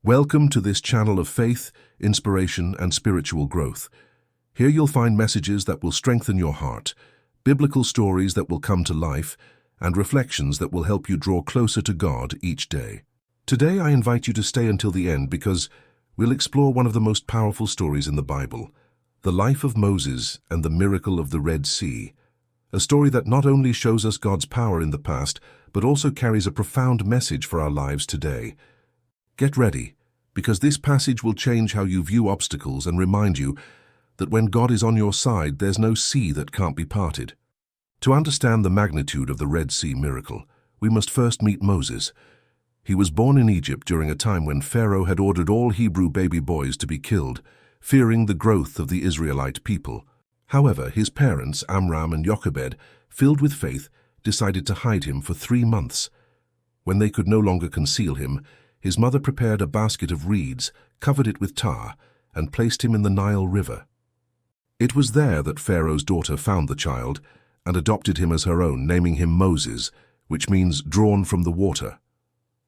Welcome to this channel of faith, inspiration, and spiritual growth. Here you'll find messages that will strengthen your heart, biblical stories that will come to life, and reflections that will help you draw closer to God each day. Today I invite you to stay until the end because we'll explore one of the most powerful stories in the Bible, the life of Moses and the miracle of the Red Sea. A story that not only shows us God's power in the past, but also carries a profound message for our lives today. Get ready, because this passage will change how you view obstacles and remind you that when God is on your side, there's no sea that can't be parted. To understand the magnitude of the Red Sea miracle, we must first meet Moses. He was born in Egypt during a time when Pharaoh had ordered all Hebrew baby boys to be killed, fearing the growth of the Israelite people. However, his parents, Amram and Jochebed, filled with faith, decided to hide him for 3 months. When they could no longer conceal him, his mother prepared a basket of reeds, covered it with tar, and placed him in the Nile River. It was there that Pharaoh's daughter found the child and adopted him as her own, naming him Moses, which means drawn from the water.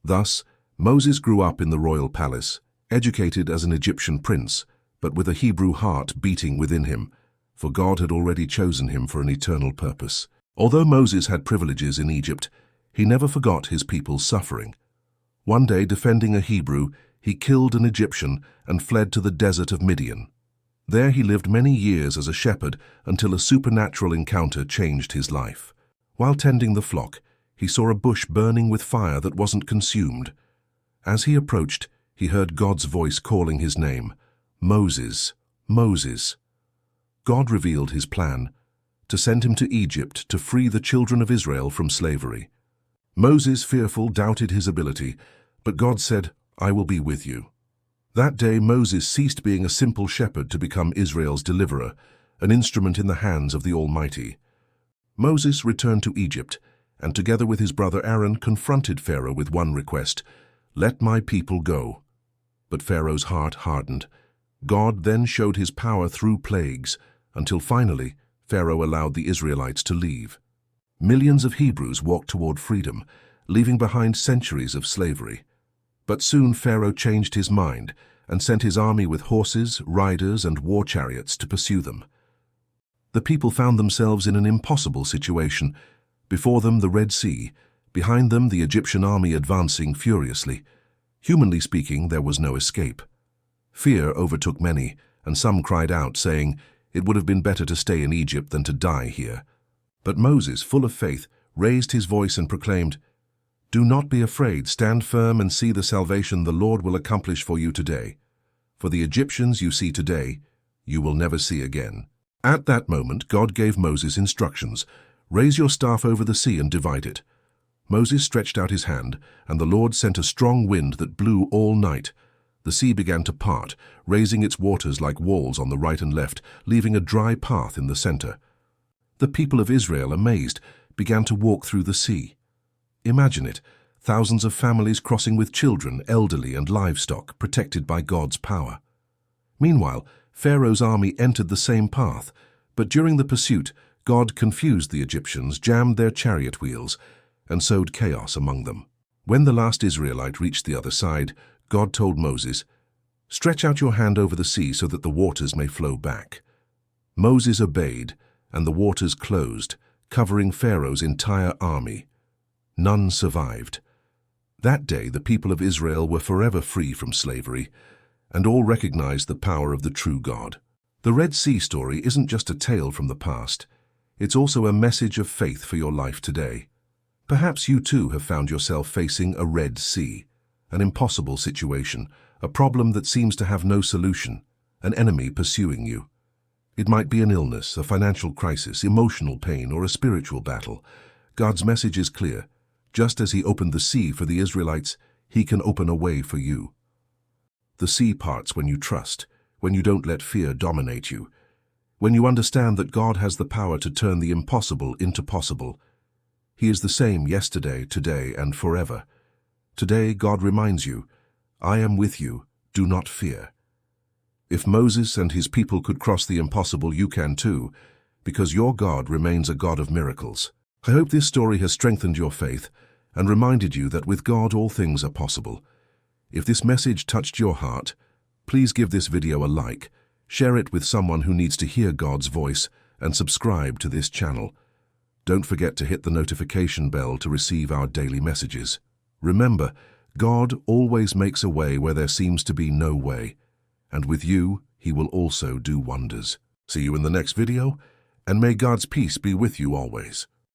Thus, Moses grew up in the royal palace, educated as an Egyptian prince, but with a Hebrew heart beating within him, for God had already chosen him for an eternal purpose. Although Moses had privileges in Egypt, he never forgot his people's suffering. One day, defending a Hebrew, he killed an Egyptian and fled to the desert of Midian. There he lived many years as a shepherd until a supernatural encounter changed his life. While tending the flock, he saw a bush burning with fire that wasn't consumed. As he approached, he heard God's voice calling his name, "Moses, Moses." God revealed his plan, to send him to Egypt to free the children of Israel from slavery. Moses, fearful, doubted his ability, but God said, "I will be with you." That day Moses ceased being a simple shepherd to become Israel's deliverer, an instrument in the hands of the Almighty. Moses returned to Egypt, and together with his brother Aaron confronted Pharaoh with one request, "Let my people go." But Pharaoh's heart hardened. God then showed his power through plagues, until finally Pharaoh allowed the Israelites to leave. Millions of Hebrews walked toward freedom, leaving behind centuries of slavery. But soon Pharaoh changed his mind and sent his army with horses, riders, and war chariots to pursue them. The people found themselves in an impossible situation. Before them the Red Sea, behind them the Egyptian army advancing furiously. Humanly speaking, there was no escape. Fear overtook many, and some cried out, saying, "It would have been better to stay in Egypt than to die here." But Moses, full of faith, raised his voice and proclaimed, "Do not be afraid, stand firm and see the salvation the Lord will accomplish for you today. For the Egyptians you see today, you will never see again." At that moment, God gave Moses instructions, "Raise your staff over the sea and divide it." Moses stretched out his hand, and the Lord sent a strong wind that blew all night. The sea began to part, raising its waters like walls on the right and left, leaving a dry path in the center. The people of Israel, amazed, began to walk through the sea. Imagine it, thousands of families crossing with children, elderly, and livestock, protected by God's power. Meanwhile, Pharaoh's army entered the same path, but during the pursuit, God confused the Egyptians, jammed their chariot wheels, and sowed chaos among them. When the last Israelite reached the other side, God told Moses, "Stretch out your hand over the sea so that the waters may flow back." Moses obeyed, and the waters closed, covering Pharaoh's entire army. None survived. That day the people of Israel were forever free from slavery, and all recognized the power of the true God. The Red Sea story isn't just a tale from the past. It's also a message of faith for your life today. Perhaps you too have found yourself facing a Red Sea, an impossible situation, a problem that seems to have no solution, an enemy pursuing you. It might be an illness, a financial crisis, emotional pain, or a spiritual battle. God's message is clear. Just as he opened the sea for the Israelites, he can open a way for you. The sea parts when you trust, when you don't let fear dominate you, when you understand that God has the power to turn the impossible into possible. He is the same yesterday, today, and forever. Today, God reminds you, "I am with you, do not fear." If Moses and his people could cross the impossible, you can too, because your God remains a God of miracles. I hope this story has strengthened your faith and reminded you that with God all things are possible. If this message touched your heart, please give this video a like, share it with someone who needs to hear God's voice, and subscribe to this channel. Don't forget to hit the notification bell to receive our daily messages. Remember, God always makes a way where there seems to be no way, and with you, He will also do wonders. See you in the next video, and may God's peace be with you always.